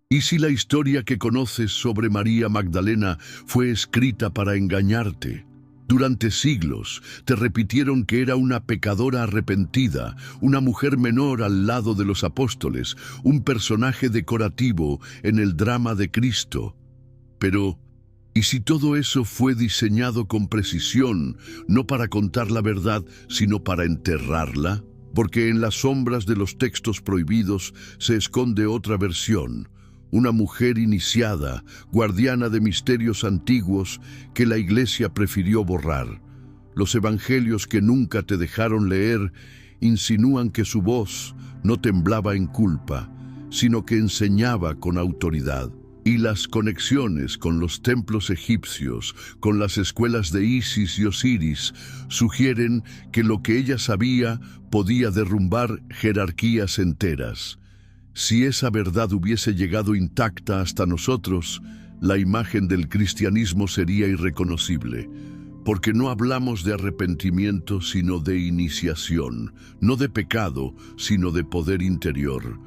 ¿Y si la historia que conoces sobre María Magdalena fue escrita para engañarte? Durante siglos te repitieron que era una pecadora arrepentida, una mujer menor al lado de los apóstoles, un personaje decorativo en el drama de Cristo. Pero, ¿y si todo eso fue diseñado con precisión, no para contar la verdad, sino para enterrarla? Porque en las sombras de los textos prohibidos se esconde otra versión, una mujer iniciada, guardiana de misterios antiguos que la Iglesia prefirió borrar. Los evangelios que nunca te dejaron leer insinúan que su voz no temblaba en culpa, sino que enseñaba con autoridad. Y las conexiones con los templos egipcios, con las escuelas de Isis y Osiris, sugieren que lo que ella sabía podía derrumbar jerarquías enteras. Si esa verdad hubiese llegado intacta hasta nosotros, la imagen del cristianismo sería irreconocible, porque no hablamos de arrepentimiento sino de iniciación, no de pecado sino de poder interior.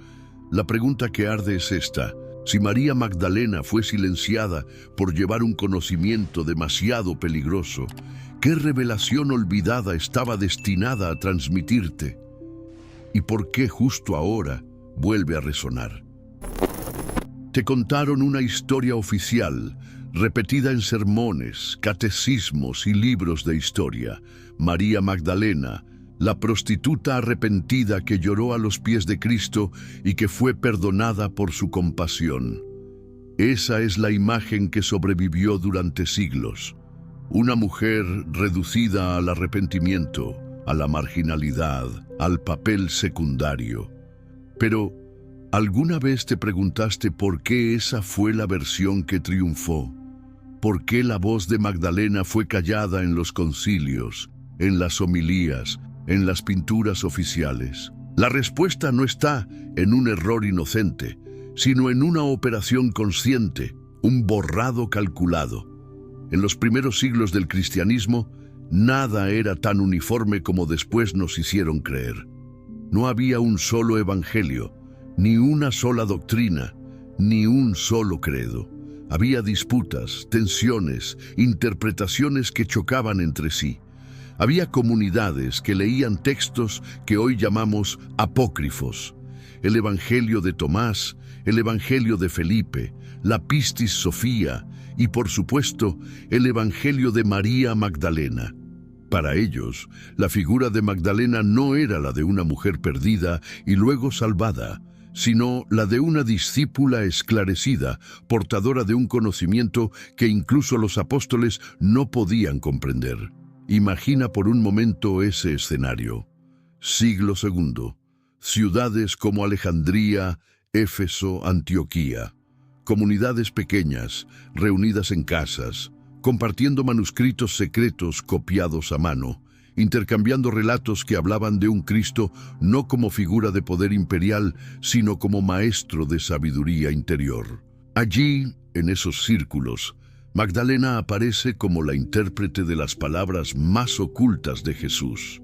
La pregunta que arde es esta: si María Magdalena fue silenciada por llevar un conocimiento demasiado peligroso, ¿qué revelación olvidada estaba destinada a transmitirte? ¿Y por qué justo ahora vuelve a resonar? Te contaron una historia oficial, repetida en sermones, catecismos y libros de historia. María Magdalena, la prostituta arrepentida que lloró a los pies de Cristo y que fue perdonada por su compasión. Esa es la imagen que sobrevivió durante siglos. Una mujer reducida al arrepentimiento, a la marginalidad, al papel secundario. Pero, ¿alguna vez te preguntaste por qué esa fue la versión que triunfó? ¿Por qué la voz de Magdalena fue callada en los concilios, en las homilías, en las pinturas oficiales? La respuesta no está en un error inocente, sino en una operación consciente, un borrado calculado. En los primeros siglos del cristianismo, nada era tan uniforme como después nos hicieron creer. No había un solo evangelio, ni una sola doctrina, ni un solo credo. Había disputas, tensiones, interpretaciones que chocaban entre sí. Había comunidades que leían textos que hoy llamamos apócrifos. El Evangelio de Tomás, el Evangelio de Felipe, la Pistis Sofía y, por supuesto, el Evangelio de María Magdalena. Para ellos, la figura de Magdalena no era la de una mujer perdida y luego salvada, sino la de una discípula esclarecida, portadora de un conocimiento que incluso los apóstoles no podían comprender. Imagina por un momento ese escenario. Siglo II. Ciudades como Alejandría, Éfeso, Antioquía. Comunidades pequeñas, reunidas en casas, compartiendo manuscritos secretos copiados a mano, intercambiando relatos que hablaban de un Cristo no como figura de poder imperial, sino como maestro de sabiduría interior. Allí, en esos círculos, Magdalena aparece como la intérprete de las palabras más ocultas de Jesús.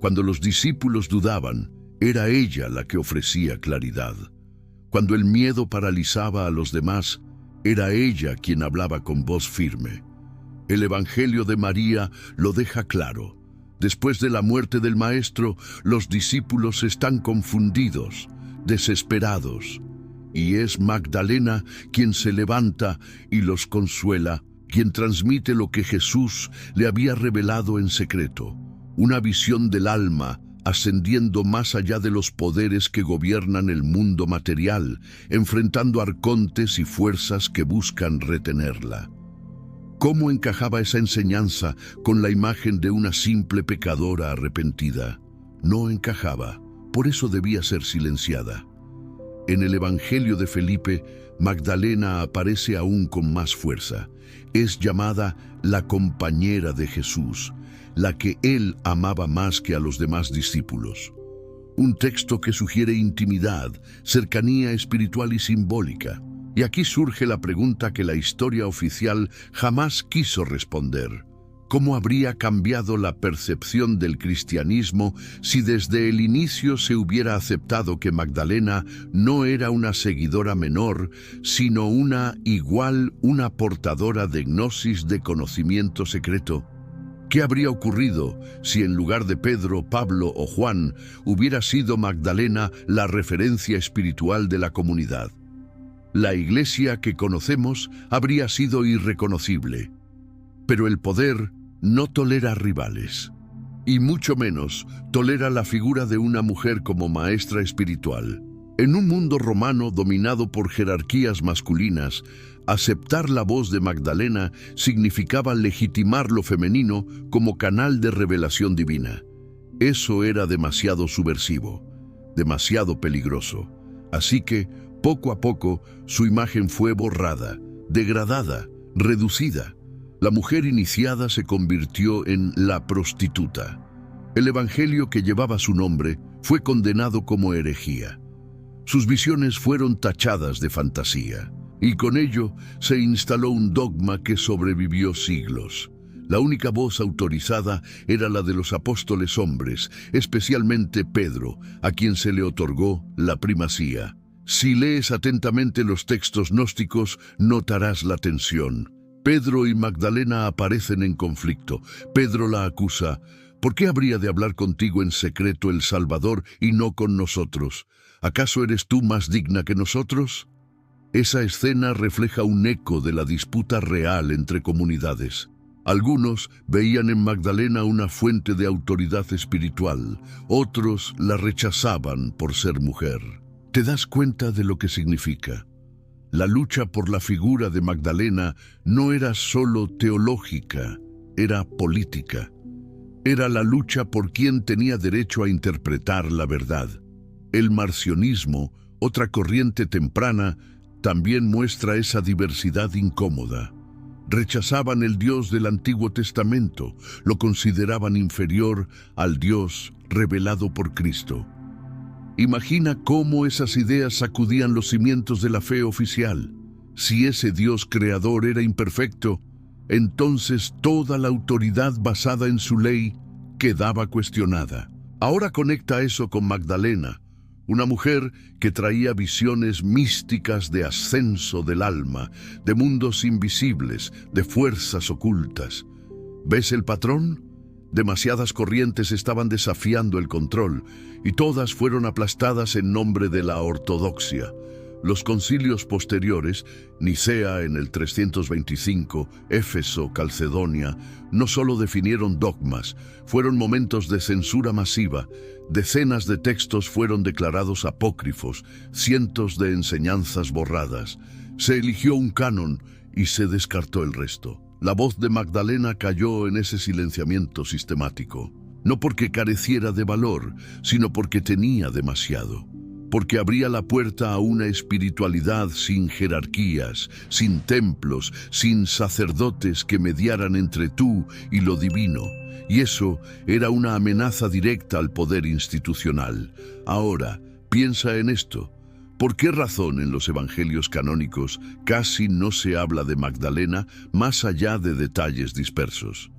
Cuando los discípulos dudaban, era ella la que ofrecía claridad. Cuando el miedo paralizaba a los demás, era ella quien hablaba con voz firme. El Evangelio de María lo deja claro. Después de la muerte del Maestro, los discípulos están confundidos, desesperados. Y es Magdalena quien se levanta y los consuela, quien transmite lo que Jesús le había revelado en secreto, una visión del alma ascendiendo más allá de los poderes que gobiernan el mundo material, enfrentando arcontes y fuerzas que buscan retenerla. ¿Cómo encajaba esa enseñanza con la imagen de una simple pecadora arrepentida? No encajaba, por eso debía ser silenciada. En el Evangelio de Felipe, Magdalena aparece aún con más fuerza. Es llamada la compañera de Jesús, la que él amaba más que a los demás discípulos. Un texto que sugiere intimidad, cercanía espiritual y simbólica. Y aquí surge la pregunta que la historia oficial jamás quiso responder. ¿Cómo habría cambiado la percepción del cristianismo si desde el inicio se hubiera aceptado que Magdalena no era una seguidora menor, sino una portadora de gnosis, de conocimiento secreto? ¿Qué habría ocurrido si en lugar de Pedro, Pablo o Juan hubiera sido Magdalena la referencia espiritual de la comunidad? La iglesia que conocemos habría sido irreconocible. Pero el poder no tolera rivales, y mucho menos tolera la figura de una mujer como maestra espiritual. En un mundo romano dominado por jerarquías masculinas, aceptar la voz de Magdalena significaba legitimar lo femenino como canal de revelación divina. Eso era demasiado subversivo, demasiado peligroso. Así que, poco a poco, su imagen fue borrada, degradada, reducida. La mujer iniciada se convirtió en la prostituta. El evangelio que llevaba su nombre fue condenado como herejía. Sus visiones fueron tachadas de fantasía, y con ello se instaló un dogma que sobrevivió siglos. La única voz autorizada era la de los apóstoles hombres, especialmente Pedro, a quien se le otorgó la primacía. Si lees atentamente los textos gnósticos, notarás la tensión. Pedro y Magdalena aparecen en conflicto. Pedro la acusa: ¿por qué habría de hablar contigo en secreto el Salvador y no con nosotros? ¿Acaso eres tú más digna que nosotros? Esa escena refleja un eco de la disputa real entre comunidades. Algunos veían en Magdalena una fuente de autoridad espiritual, otros la rechazaban por ser mujer. ¿Te das cuenta de lo que significa? La lucha por la figura de Magdalena no era solo teológica, era política. Era la lucha por quien tenía derecho a interpretar la verdad. El marcionismo, otra corriente temprana, también muestra esa diversidad incómoda. Rechazaban el Dios del Antiguo Testamento, lo consideraban inferior al Dios revelado por Cristo. Imagina cómo esas ideas sacudían los cimientos de la fe oficial. Si ese Dios creador era imperfecto, entonces toda la autoridad basada en su ley quedaba cuestionada. Ahora conecta eso con Magdalena, una mujer que traía visiones místicas de ascenso del alma, de mundos invisibles, de fuerzas ocultas. ¿Ves el patrón? Demasiadas corrientes estaban desafiando el control, y todas fueron aplastadas en nombre de la ortodoxia. Los concilios posteriores, Nicea en el 325, Éfeso, Calcedonia, no solo definieron dogmas, fueron momentos de censura masiva. Decenas de textos fueron declarados apócrifos, cientos de enseñanzas borradas. Se eligió un canon y se descartó el resto. La voz de Magdalena cayó en ese silenciamiento sistemático, no porque careciera de valor, sino porque tenía demasiado, porque abría la puerta a una espiritualidad sin jerarquías, sin templos, sin sacerdotes que mediaran entre tú y lo divino, y eso era una amenaza directa al poder institucional. Ahora, piensa en esto. ¿Por qué razón en los evangelios canónicos casi no se habla de Magdalena más allá de detalles dispersos?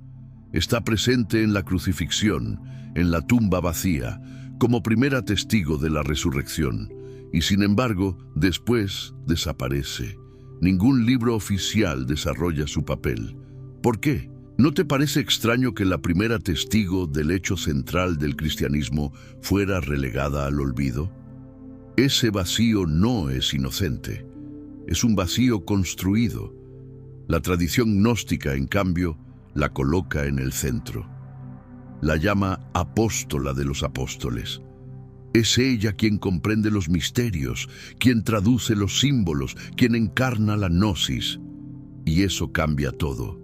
Está presente en la crucifixión, en la tumba vacía, como primera testigo de la resurrección, y sin embargo, después desaparece. Ningún libro oficial desarrolla su papel. ¿Por qué? ¿No te parece extraño que la primera testigo del hecho central del cristianismo fuera relegada al olvido? Ese vacío no es inocente, es un vacío construido. La tradición gnóstica, en cambio, la coloca en el centro. La llama apóstola de los apóstoles. Es ella quien comprende los misterios, quien traduce los símbolos, quien encarna la gnosis. Y eso cambia todo,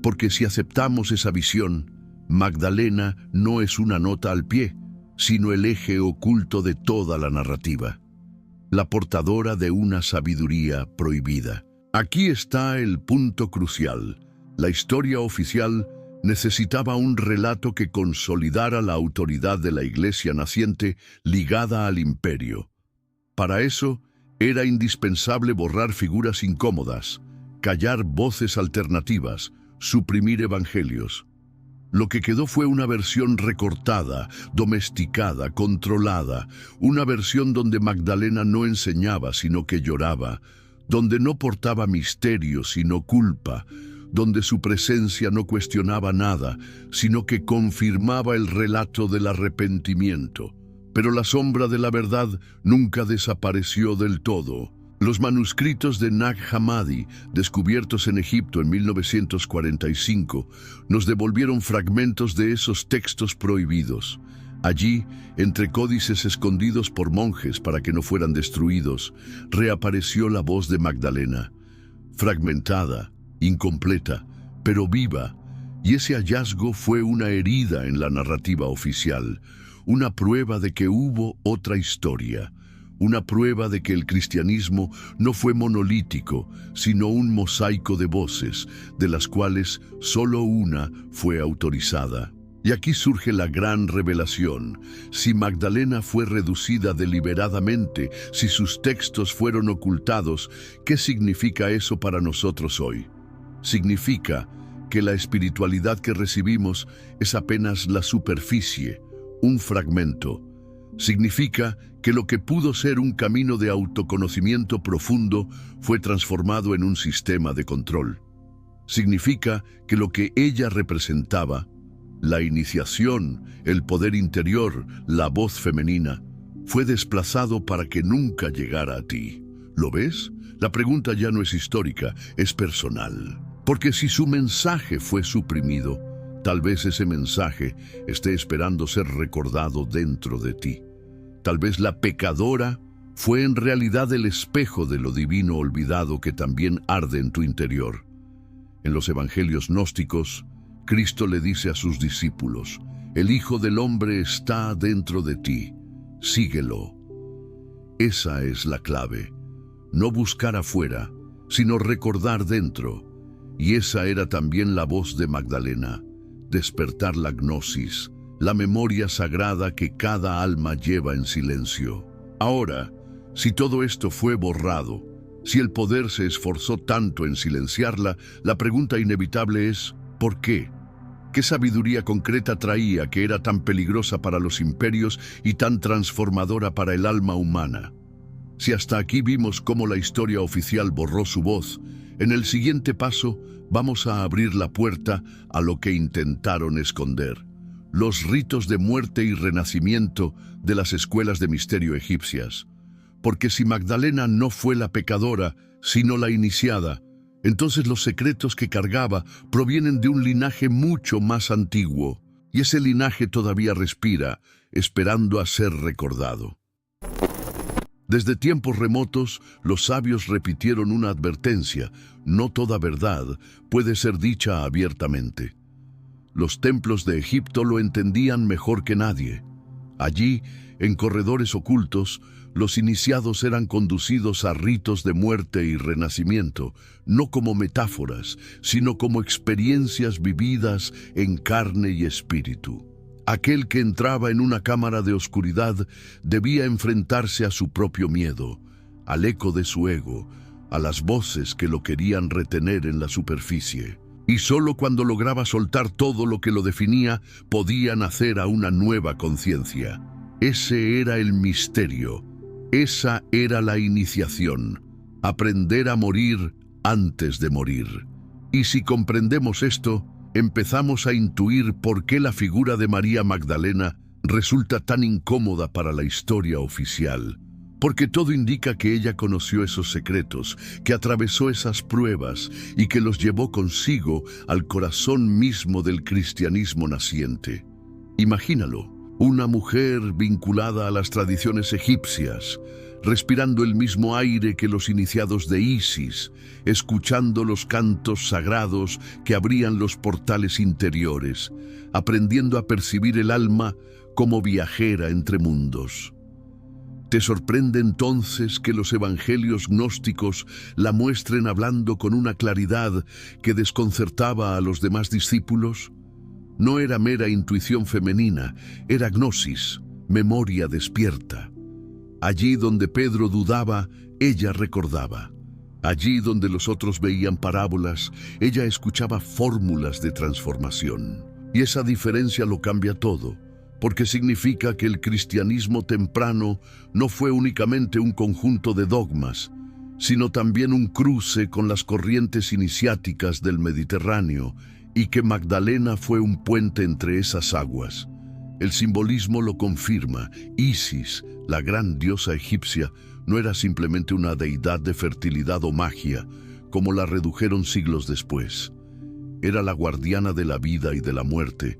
porque si aceptamos esa visión, Magdalena no es una nota al pie, sino el eje oculto de toda la narrativa, la portadora de una sabiduría prohibida. Aquí está el punto crucial. La historia oficial necesitaba un relato que consolidara la autoridad de la iglesia naciente ligada al imperio. Para eso, era indispensable borrar figuras incómodas, callar voces alternativas, suprimir evangelios. Lo que quedó fue una versión recortada, domesticada, controlada, una versión donde Magdalena no enseñaba, sino que lloraba, donde no portaba misterio, sino culpa, donde su presencia no cuestionaba nada, sino que confirmaba el relato del arrepentimiento. Pero la sombra de la verdad nunca desapareció del todo. Los manuscritos de Nag Hammadi, descubiertos en Egipto en 1945, nos devolvieron fragmentos de esos textos prohibidos. Allí, entre códices escondidos por monjes para que no fueran destruidos, reapareció la voz de Magdalena, fragmentada, incompleta, pero viva, y ese hallazgo fue una herida en la narrativa oficial, una prueba de que hubo otra historia, una prueba de que el cristianismo no fue monolítico, sino un mosaico de voces, de las cuales solo una fue autorizada. Y aquí surge la gran revelación. Si Magdalena fue reducida deliberadamente, si sus textos fueron ocultados, ¿qué significa eso para nosotros hoy? Significa que la espiritualidad que recibimos es apenas la superficie, un fragmento. Significa que lo que pudo ser un camino de autoconocimiento profundo fue transformado en un sistema de control. Significa que lo que ella representaba, la iniciación, el poder interior, la voz femenina, fue desplazado para que nunca llegara a ti. ¿Lo ves? La pregunta ya no es histórica, es personal. Porque si su mensaje fue suprimido, tal vez ese mensaje esté esperando ser recordado dentro de ti. Tal vez la pecadora fue en realidad el espejo de lo divino olvidado que también arde en tu interior. En los evangelios gnósticos, Cristo le dice a sus discípulos, el Hijo del Hombre está dentro de ti, síguelo. Esa es la clave, no buscar afuera, sino recordar dentro. Y esa era también la voz de Magdalena, despertar la gnosis, la memoria sagrada que cada alma lleva en silencio. Ahora, si todo esto fue borrado, si el poder se esforzó tanto en silenciarla, la pregunta inevitable es, ¿por qué? ¿Qué sabiduría concreta traía que era tan peligrosa para los imperios y tan transformadora para el alma humana? Si hasta aquí vimos cómo la historia oficial borró su voz, en el siguiente paso vamos a abrir la puerta a lo que intentaron esconder. Los ritos de muerte y renacimiento de las escuelas de misterio egipcias. Porque si Magdalena no fue la pecadora, sino la iniciada, entonces los secretos que cargaba provienen de un linaje mucho más antiguo, y ese linaje todavía respira, esperando a ser recordado. Desde tiempos remotos, los sabios repitieron una advertencia: no toda verdad puede ser dicha abiertamente. Los templos de Egipto lo entendían mejor que nadie. Allí, en corredores ocultos, los iniciados eran conducidos a ritos de muerte y renacimiento, no como metáforas, sino como experiencias vividas en carne y espíritu. Aquel que entraba en una cámara de oscuridad debía enfrentarse a su propio miedo, al eco de su ego, a las voces que lo querían retener en la superficie. Y solo cuando lograba soltar todo lo que lo definía, podía nacer a una nueva conciencia. Ese era el misterio. Esa era la iniciación. Aprender a morir antes de morir. Y si comprendemos esto, empezamos a intuir por qué la figura de María Magdalena resulta tan incómoda para la historia oficial. Porque todo indica que ella conoció esos secretos, que atravesó esas pruebas y que los llevó consigo al corazón mismo del cristianismo naciente. Imagínalo, una mujer vinculada a las tradiciones egipcias, respirando el mismo aire que los iniciados de Isis, escuchando los cantos sagrados que abrían los portales interiores, aprendiendo a percibir el alma como viajera entre mundos. ¿Te sorprende entonces que los evangelios gnósticos la muestren hablando con una claridad que desconcertaba a los demás discípulos? No era mera intuición femenina, era gnosis, memoria despierta. Allí donde Pedro dudaba, ella recordaba. Allí donde los otros veían parábolas, ella escuchaba fórmulas de transformación. Y esa diferencia lo cambia todo, porque significa que el cristianismo temprano no fue únicamente un conjunto de dogmas, sino también un cruce con las corrientes iniciáticas del Mediterráneo, y que Magdalena fue un puente entre esas aguas. El simbolismo lo confirma. Isis, la gran diosa egipcia, no era simplemente una deidad de fertilidad o magia, como la redujeron siglos después. Era la guardiana de la vida y de la muerte,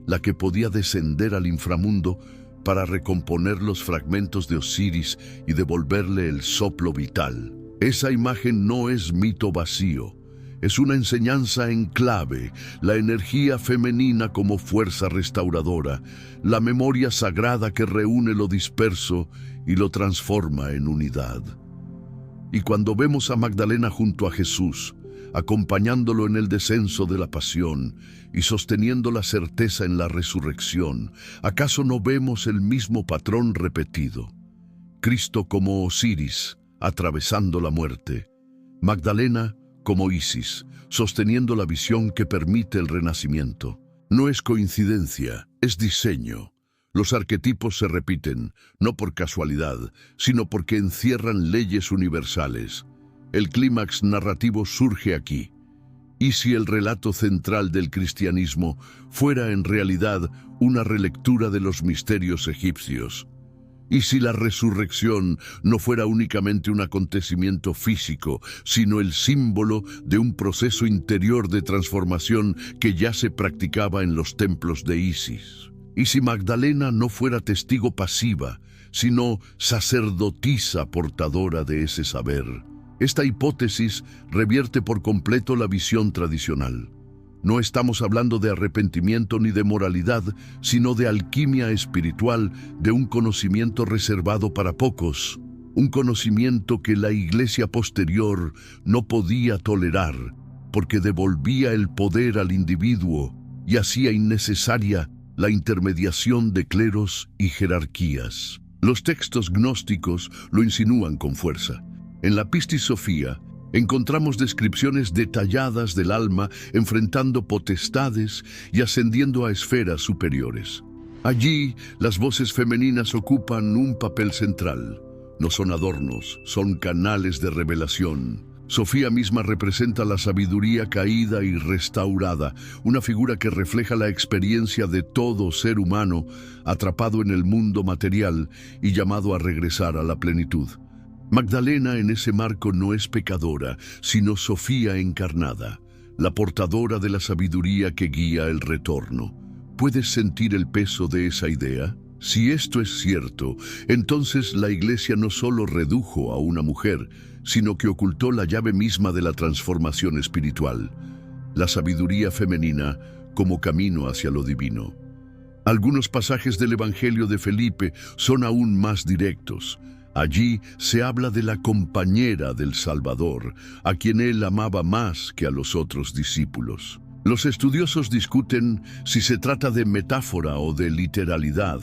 la que podía descender al inframundo para recomponer los fragmentos de Osiris y devolverle el soplo vital. Esa imagen no es mito vacío, es una enseñanza en clave, la energía femenina como fuerza restauradora, la memoria sagrada que reúne lo disperso y lo transforma en unidad. Y cuando vemos a Magdalena junto a Jesús, acompañándolo en el descenso de la pasión y sosteniendo la certeza en la resurrección, ¿acaso no vemos el mismo patrón repetido? Cristo como Osiris, atravesando la muerte; Magdalena como Isis, sosteniendo la visión que permite el renacimiento. No es coincidencia, es diseño. Los arquetipos se repiten, no por casualidad, sino porque encierran leyes universales. El clímax narrativo surge aquí. ¿Y si el relato central del cristianismo fuera en realidad una relectura de los misterios egipcios? ¿Y si la resurrección no fuera únicamente un acontecimiento físico, sino el símbolo de un proceso interior de transformación que ya se practicaba en los templos de Isis? ¿Y si Magdalena no fuera testigo pasiva, sino sacerdotisa portadora de ese saber? Esta hipótesis revierte por completo la visión tradicional. No estamos hablando de arrepentimiento ni de moralidad, sino de alquimia espiritual, de un conocimiento reservado para pocos, un conocimiento que la Iglesia posterior no podía tolerar, porque devolvía el poder al individuo y hacía innecesaria la intermediación de cleros y jerarquías. Los textos gnósticos lo insinúan con fuerza. En la Pistis Sophia encontramos descripciones detalladas del alma enfrentando potestades y ascendiendo a esferas superiores. Allí, las voces femeninas ocupan un papel central. No son adornos, son canales de revelación. Sofía misma representa la sabiduría caída y restaurada, una figura que refleja la experiencia de todo ser humano atrapado en el mundo material y llamado a regresar a la plenitud. Magdalena en ese marco no es pecadora, sino Sofía encarnada, la portadora de la sabiduría que guía el retorno. ¿Puedes sentir el peso de esa idea? Si esto es cierto, entonces la Iglesia no solo redujo a una mujer, sino que ocultó la llave misma de la transformación espiritual, la sabiduría femenina como camino hacia lo divino. Algunos pasajes del Evangelio de Felipe son aún más directos. Allí se habla de la compañera del Salvador, a quien él amaba más que a los otros discípulos. Los estudiosos discuten si se trata de metáfora o de literalidad,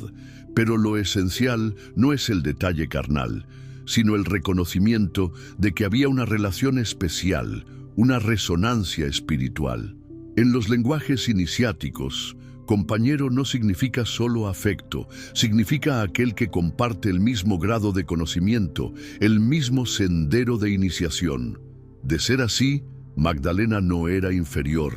pero lo esencial no es el detalle carnal, sino el reconocimiento de que había una relación especial, una resonancia espiritual. En los lenguajes iniciáticos, compañero no significa solo afecto, significa aquel que comparte el mismo grado de conocimiento, el mismo sendero de iniciación. De ser así, Magdalena no era inferior,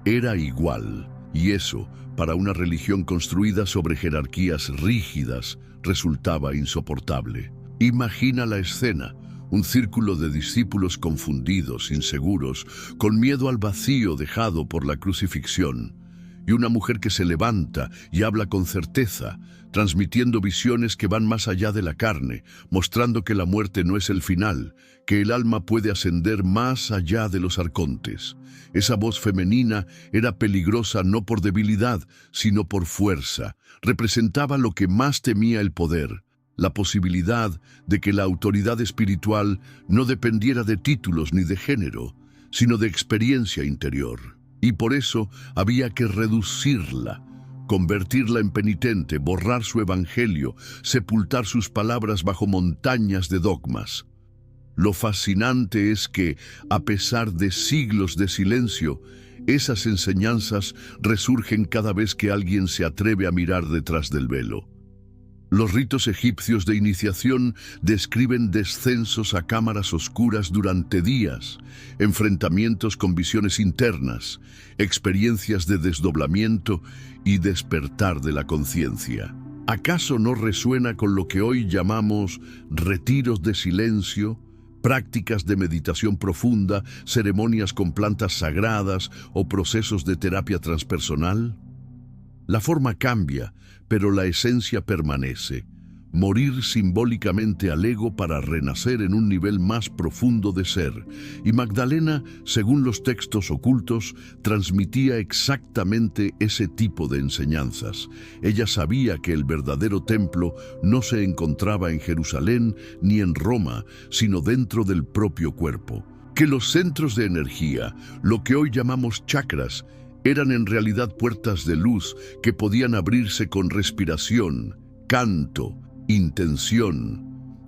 era igual. Y eso, para una religión construida sobre jerarquías rígidas, resultaba insoportable. Imagina la escena. Un círculo de discípulos confundidos, inseguros, con miedo al vacío dejado por la crucifixión. Y una mujer que se levanta y habla con certeza, transmitiendo visiones que van más allá de la carne, mostrando que la muerte no es el final, que el alma puede ascender más allá de los arcontes. Esa voz femenina era peligrosa no por debilidad, sino por fuerza. Representaba lo que más temía el poder, la posibilidad de que la autoridad espiritual no dependiera de títulos ni de género, sino de experiencia interior. Y por eso había que reducirla, convertirla en penitente, borrar su evangelio, sepultar sus palabras bajo montañas de dogmas. Lo fascinante es que, a pesar de siglos de silencio, Esas enseñanzas resurgen cada vez que alguien se atreve a mirar detrás del velo. Los ritos egipcios de iniciación describen descensos a cámaras oscuras durante días, enfrentamientos con visiones internas, experiencias de desdoblamiento y despertar de la conciencia. ¿Acaso no resuena con lo que hoy llamamos retiros de silencio, prácticas de meditación profunda, ceremonias con plantas sagradas o procesos de terapia transpersonal? La forma cambia, pero la esencia permanece. Morir simbólicamente al ego para renacer en un nivel más profundo de ser. Y Magdalena, según los textos ocultos, transmitía exactamente ese tipo de enseñanzas. Ella sabía que el verdadero templo no se encontraba en Jerusalén ni en Roma, sino dentro del propio cuerpo. Que los centros de energía, lo que hoy llamamos chakras, eran en realidad puertas de luz que podían abrirse con respiración, canto, intención.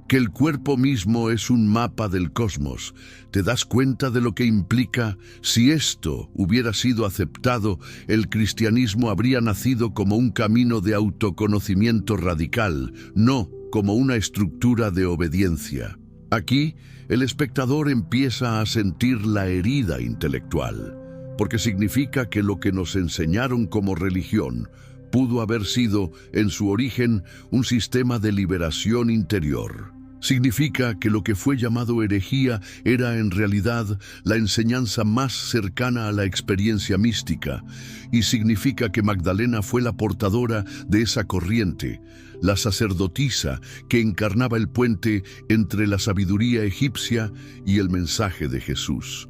Que el cuerpo mismo es un mapa del cosmos. ¿Te das cuenta de lo que implica? Si esto hubiera sido aceptado, el cristianismo habría nacido como un camino de autoconocimiento radical, no como una estructura de obediencia. Aquí, el espectador empieza a sentir la herida intelectual, porque significa que lo que nos enseñaron como religión pudo haber sido, en su origen, un sistema de liberación interior. Significa que lo que fue llamado herejía era en realidad la enseñanza más cercana a la experiencia mística, y significa que Magdalena fue la portadora de esa corriente, la sacerdotisa que encarnaba el puente entre la sabiduría egipcia y el mensaje de Jesús.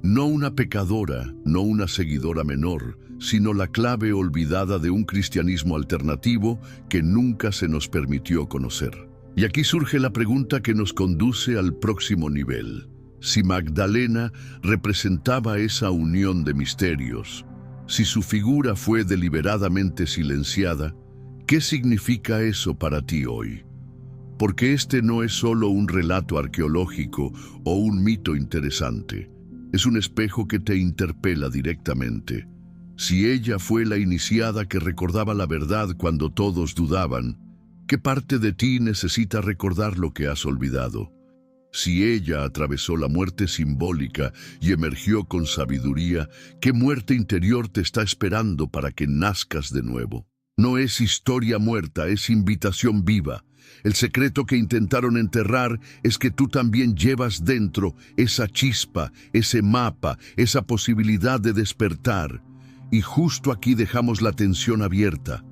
No una pecadora, no una seguidora menor, sino la clave olvidada de un cristianismo alternativo que nunca se nos permitió conocer. Y aquí surge la pregunta que nos conduce al próximo nivel. Si Magdalena representaba esa unión de misterios, si su figura fue deliberadamente silenciada, ¿qué significa eso para ti hoy? Porque este no es solo un relato arqueológico o un mito interesante. Es un espejo que te interpela directamente. Si ella fue la iniciada que recordaba la verdad cuando todos dudaban, ¿qué parte de ti necesita recordar lo que has olvidado? Si ella atravesó la muerte simbólica y emergió con sabiduría, ¿qué muerte interior te está esperando para que nazcas de nuevo? No es historia muerta, es invitación viva. El secreto que intentaron enterrar es que tú también llevas dentro esa chispa, ese mapa, esa posibilidad de despertar. Y justo aquí dejamos la tensión abierta,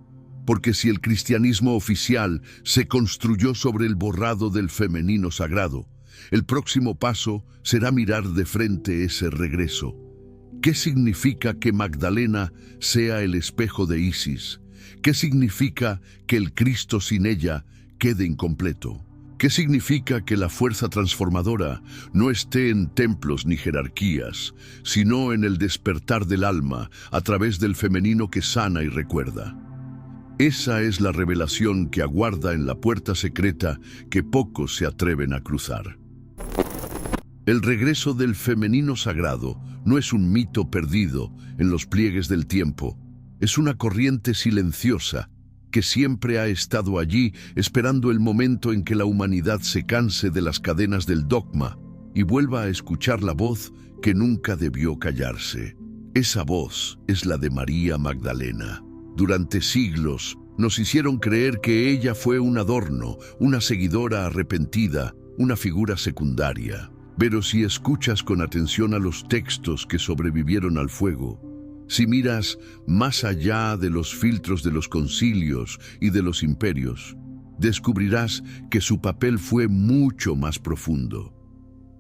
porque si el cristianismo oficial se construyó sobre el borrado del femenino sagrado, el próximo paso será mirar de frente ese regreso. ¿Qué significa que Magdalena sea el espejo de Isis? ¿Qué significa que el Cristo sin ella quede incompleto? ¿Qué significa que la fuerza transformadora no esté en templos ni jerarquías, sino en el despertar del alma a través del femenino que sana y recuerda? Esa es la revelación que aguarda en la puerta secreta que pocos se atreven a cruzar. El regreso del femenino sagrado no es un mito perdido en los pliegues del tiempo, es una corriente silenciosa que siempre ha estado allí esperando el momento en que la humanidad se canse de las cadenas del dogma y vuelva a escuchar la voz que nunca debió callarse. Esa voz es la de María Magdalena. Durante siglos nos hicieron creer que ella fue un adorno, una seguidora arrepentida, una figura secundaria. Pero si escuchas con atención a los textos que sobrevivieron al fuego, si miras más allá de los filtros de los concilios y de los imperios, descubrirás que su papel fue mucho más profundo.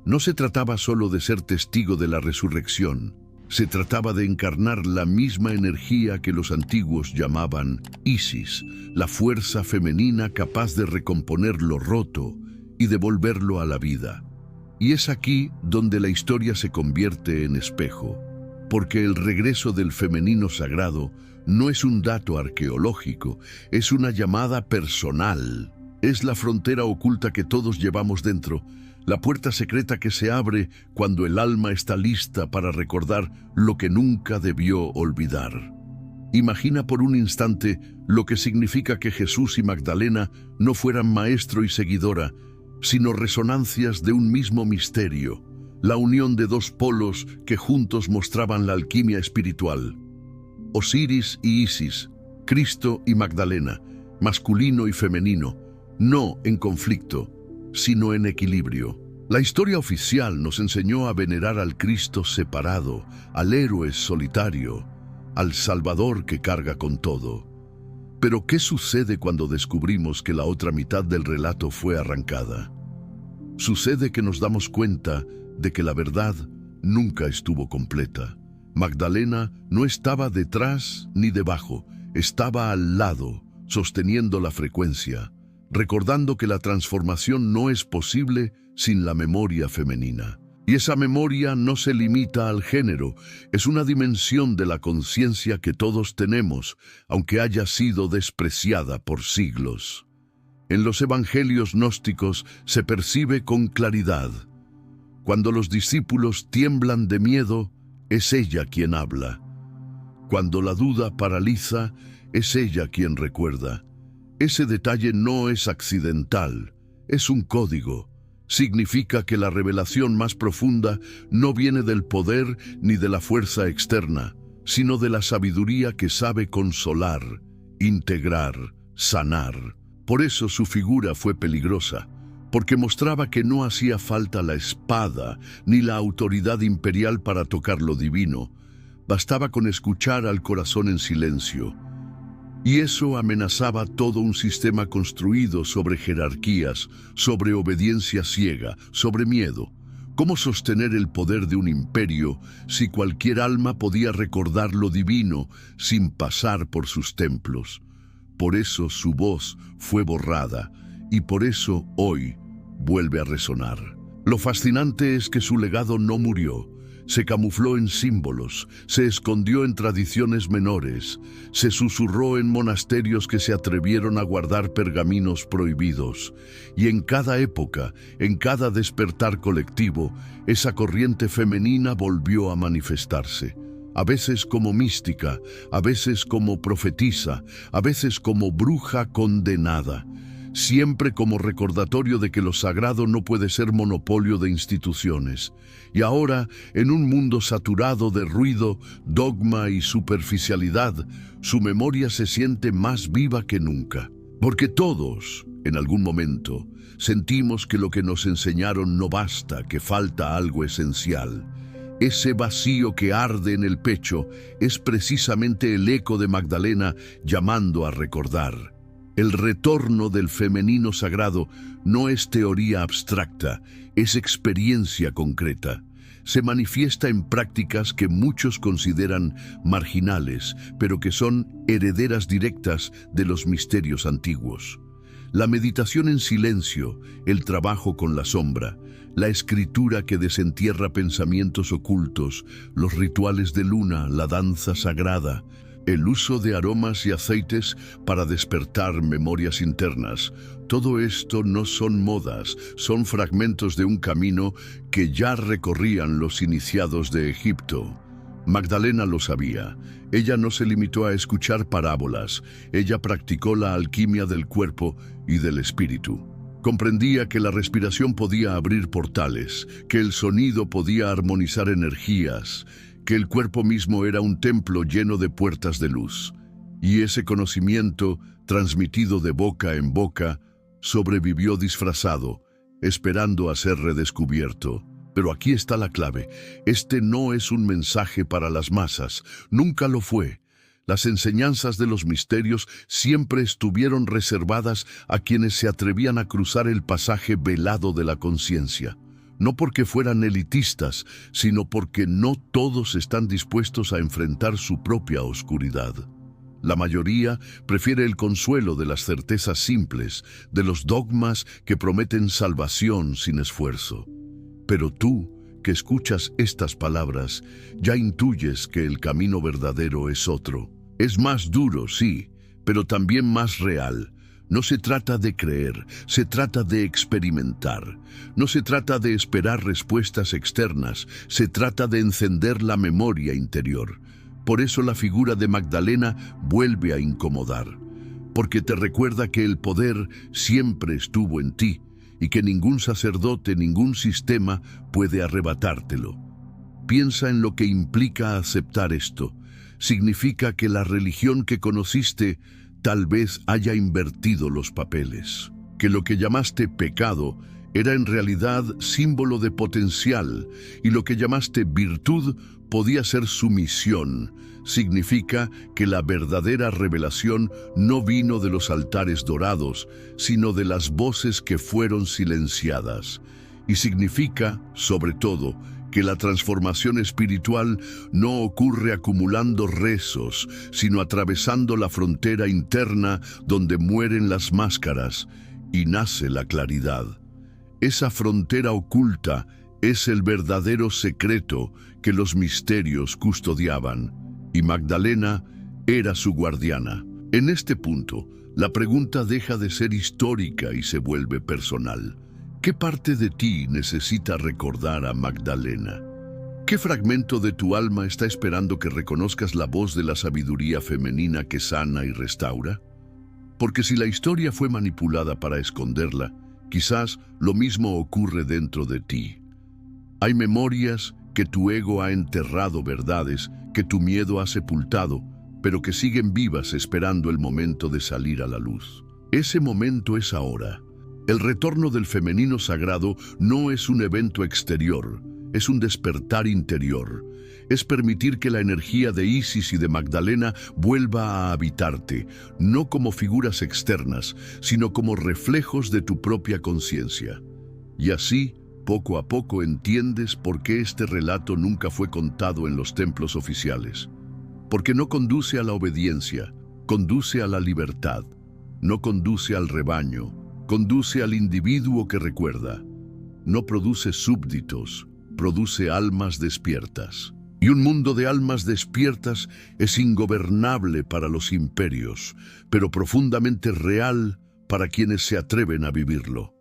No se trataba solo de ser testigo de la resurrección, se trataba de encarnar la misma energía que los antiguos llamaban Isis, la fuerza femenina capaz de recomponer lo roto y devolverlo a la vida. Y es aquí donde la historia se convierte en espejo, porque el regreso del femenino sagrado no es un dato arqueológico, es una llamada personal. Es la frontera oculta que todos llevamos dentro, la puerta secreta que se abre cuando el alma está lista para recordar lo que nunca debió olvidar. Imagina por un instante lo que significa que Jesús y Magdalena no fueran maestro y seguidora, sino resonancias de un mismo misterio, la unión de dos polos que juntos mostraban la alquimia espiritual. Osiris y Isis, Cristo y Magdalena, masculino y femenino, no en conflicto, sino en equilibrio. La historia oficial nos enseñó a venerar al Cristo separado, al héroe solitario, al Salvador que carga con todo. Pero ¿qué sucede cuando descubrimos que la otra mitad del relato fue arrancada? Sucede que nos damos cuenta de que la verdad nunca estuvo completa. Magdalena no estaba detrás ni debajo, estaba al lado, sosteniendo la frecuencia, recordando que la transformación no es posible sin la memoria femenina. Y esa memoria no se limita al género, es una dimensión de la conciencia que todos tenemos, aunque haya sido despreciada por siglos. En los evangelios gnósticos se percibe con claridad. Cuando los discípulos tiemblan de miedo, es ella quien habla. Cuando la duda paraliza, es ella quien recuerda. Ese detalle no es accidental, es un código. Significa que la revelación más profunda no viene del poder ni de la fuerza externa, sino de la sabiduría que sabe consolar, integrar, sanar. Por eso su figura fue peligrosa, porque mostraba que no hacía falta la espada ni la autoridad imperial para tocar lo divino. Bastaba con escuchar al corazón en silencio. Y eso amenazaba todo un sistema construido sobre jerarquías, sobre obediencia ciega, sobre miedo. ¿Cómo sostener el poder de un imperio si cualquier alma podía recordar lo divino sin pasar por sus templos? Por eso su voz fue borrada, y por eso hoy vuelve a resonar. Lo fascinante es que su legado no murió. Se camufló en símbolos, se escondió en tradiciones menores, se susurró en monasterios que se atrevieron a guardar pergaminos prohibidos. Y en cada época, en cada despertar colectivo, esa corriente femenina volvió a manifestarse. A veces como mística, a veces como profetisa, a veces como bruja condenada. Siempre como recordatorio de que lo sagrado no puede ser monopolio de instituciones. Y ahora, en un mundo saturado de ruido, dogma y superficialidad, su memoria se siente más viva que nunca. Porque todos, en algún momento, sentimos que lo que nos enseñaron no basta, que falta algo esencial. Ese vacío que arde en el pecho es precisamente el eco de Magdalena llamando a recordar. El retorno del femenino sagrado no es teoría abstracta, es experiencia concreta. Se manifiesta en prácticas que muchos consideran marginales, pero que son herederas directas de los misterios antiguos. La meditación en silencio, el trabajo con la sombra, la escritura que desentierra pensamientos ocultos, los rituales de luna, la danza sagrada, el uso de aromas y aceites para despertar memorias internas. Todo esto no son modas, son fragmentos de un camino que ya recorrían los iniciados de Egipto. Magdalena lo sabía. Ella no se limitó a escuchar parábolas, ella practicó la alquimia del cuerpo y del espíritu. Comprendía que la respiración podía abrir portales, que el sonido podía armonizar energías, que el cuerpo mismo era un templo lleno de puertas de luz. Y ese conocimiento, transmitido de boca en boca, sobrevivió disfrazado, esperando a ser redescubierto. Pero aquí está la clave. Este no es un mensaje para las masas, nunca lo fue. Las enseñanzas de los misterios siempre estuvieron reservadas a quienes se atrevían a cruzar el pasaje velado de la conciencia. No porque fueran elitistas, sino porque no todos están dispuestos a enfrentar su propia oscuridad. La mayoría prefiere el consuelo de las certezas simples, de los dogmas que prometen salvación sin esfuerzo. Pero tú, que escuchas estas palabras, ya intuyes que el camino verdadero es otro. Es más duro, sí, pero también más real. No se trata de creer, se trata de experimentar. No se trata de esperar respuestas externas, se trata de encender la memoria interior. Por eso la figura de Magdalena vuelve a incomodar, porque te recuerda que el poder siempre estuvo en ti y que ningún sacerdote, ningún sistema puede arrebatártelo. Piensa en lo que implica aceptar esto. Significa que la religión que conociste tal vez haya invertido los papeles, que lo que llamaste pecado era en realidad símbolo de potencial y lo que llamaste virtud podía ser sumisión. Significa que la verdadera revelación no vino de los altares dorados, sino de las voces que fueron silenciadas. Y significa, sobre todo, que la transformación espiritual no ocurre acumulando rezos, sino atravesando la frontera interna donde mueren las máscaras y nace la claridad. Esa frontera oculta es el verdadero secreto que los misterios custodiaban, y Magdalena era su guardiana. En este punto, la pregunta deja de ser histórica y se vuelve personal. ¿Qué parte de ti necesita recordar a Magdalena? ¿Qué fragmento de tu alma está esperando que reconozcas la voz de la sabiduría femenina que sana y restaura? Porque si la historia fue manipulada para esconderla, quizás lo mismo ocurre dentro de ti. Hay memorias que tu ego ha enterrado, verdades que tu miedo ha sepultado, pero que siguen vivas esperando el momento de salir a la luz. Ese momento es ahora. El retorno del femenino sagrado no es un evento exterior, es un despertar interior. Es permitir que la energía de Isis y de Magdalena vuelva a habitarte, no como figuras externas, sino como reflejos de tu propia conciencia. Y así, poco a poco entiendes por qué este relato nunca fue contado en los templos oficiales. Porque no conduce a la obediencia, conduce a la libertad, no conduce al rebaño, conduce al individuo que recuerda. No produce súbditos, produce almas despiertas. Y un mundo de almas despiertas es ingobernable para los imperios, pero profundamente real para quienes se atreven a vivirlo.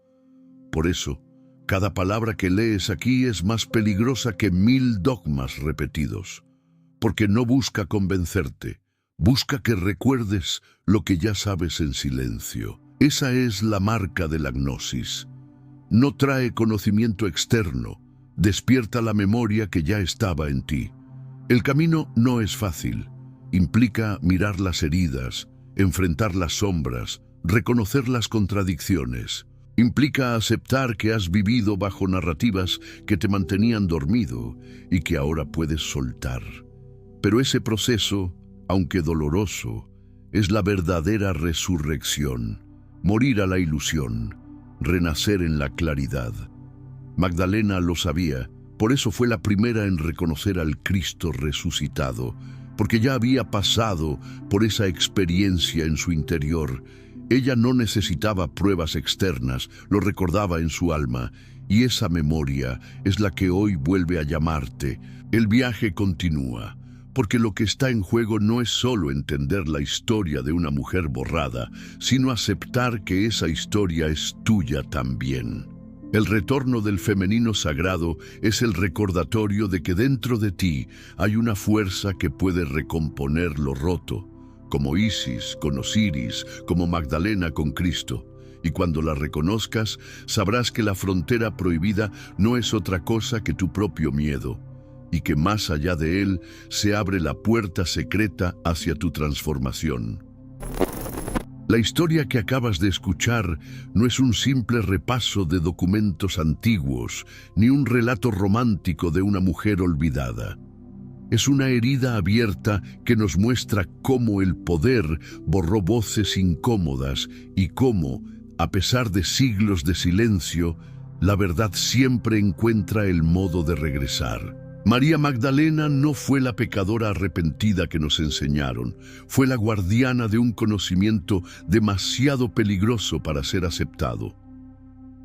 Por eso, cada palabra que lees aquí es más peligrosa que 1000 dogmas repetidos, porque no busca convencerte, busca que recuerdes lo que ya sabes en silencio. Esa es la marca de la gnosis. No trae conocimiento externo, despierta la memoria que ya estaba en ti. El camino no es fácil. Implica mirar las heridas, enfrentar las sombras, reconocer las contradicciones. Implica aceptar que has vivido bajo narrativas que te mantenían dormido y que ahora puedes soltar. Pero ese proceso, aunque doloroso, es la verdadera resurrección. Morir a la ilusión, renacer en la claridad. Magdalena lo sabía, por eso fue la primera en reconocer al Cristo resucitado, porque ya había pasado por esa experiencia en su interior. Ella no necesitaba pruebas externas, lo recordaba en su alma, y esa memoria es la que hoy vuelve a llamarte. El viaje continúa, porque lo que está en juego no es solo entender la historia de una mujer borrada, sino aceptar que esa historia es tuya también. El retorno del femenino sagrado es el recordatorio de que dentro de ti hay una fuerza que puede recomponer lo roto, como Isis con Osiris, como Magdalena con Cristo. Y cuando la reconozcas, sabrás que la frontera prohibida no es otra cosa que tu propio miedo, y que más allá de él se abre la puerta secreta hacia tu transformación. La historia que acabas de escuchar no es un simple repaso de documentos antiguos, ni un relato romántico de una mujer olvidada. Es una herida abierta que nos muestra cómo el poder borró voces incómodas y cómo, a pesar de siglos de silencio, la verdad siempre encuentra el modo de regresar. María Magdalena no fue la pecadora arrepentida que nos enseñaron, fue la guardiana de un conocimiento demasiado peligroso para ser aceptado.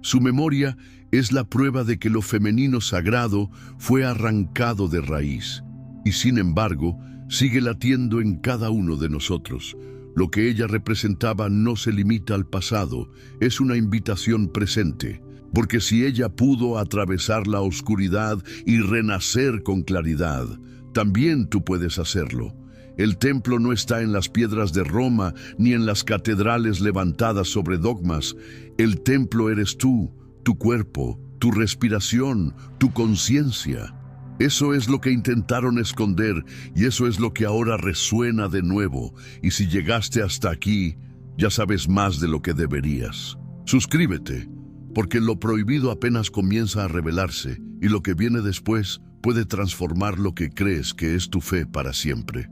Su memoria es la prueba de que lo femenino sagrado fue arrancado de raíz, y sin embargo sigue latiendo en cada uno de nosotros. Lo que ella representaba no se limita al pasado, es una invitación presente. Porque si ella pudo atravesar la oscuridad y renacer con claridad, también tú puedes hacerlo. El templo no está en las piedras de Roma ni en las catedrales levantadas sobre dogmas. El templo eres tú, tu cuerpo, tu respiración, tu conciencia. Eso es lo que intentaron esconder y eso es lo que ahora resuena de nuevo. Y si llegaste hasta aquí, ya sabes más de lo que deberías. Suscríbete, porque lo prohibido apenas comienza a revelarse y lo que viene después puede transformar lo que crees que es tu fe para siempre.